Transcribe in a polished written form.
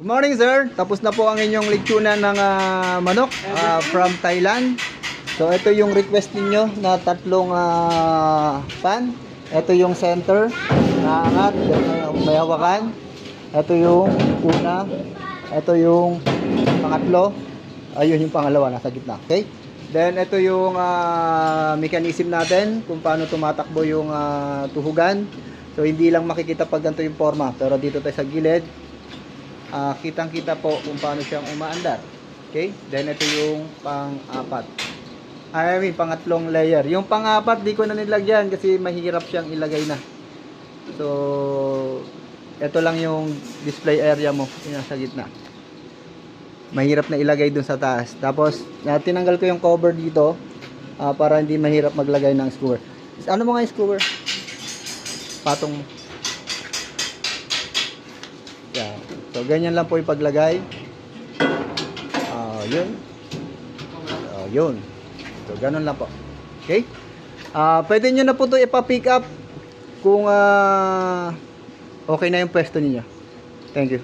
Good morning sir, tapos na po ang inyong leksyonan ng manok from Thailand. So ito yung request ninyo na tatlong pan. Ito yung center na angat, may hawakan. Ito yung una. Ito yung pangatlo. Ayun yung pangalawa, nasa gitna. Okay? Then ito yung mechanism natin kung paano tumatakbo yung tuhugan. So hindi lang makikita pag ganito yung forma, pero dito tayo sa gilid. Kitang-kita po kung paano siyang umaandar. Okay? Then ito yung pang-apat. I mean, pangatlong layer. Yung pang-apat, di ko na nilagyan kasi mahirap siyang ilagay na. So, ito lang yung display area mo. Yung nasa gitna. Mahirap na ilagay dun sa taas. Tapos, tinanggal ko yung cover dito para hindi mahirap maglagay ng skewer. Ano mo nga yung skewer? Patong mo. Yeah. So, ganyan lang po yung paglagay. Yun. Yun. So, ganun lang po. Okay? Pwede nyo na po ito ipa-pick up kung okay na yung pwesto ninyo. Thank you.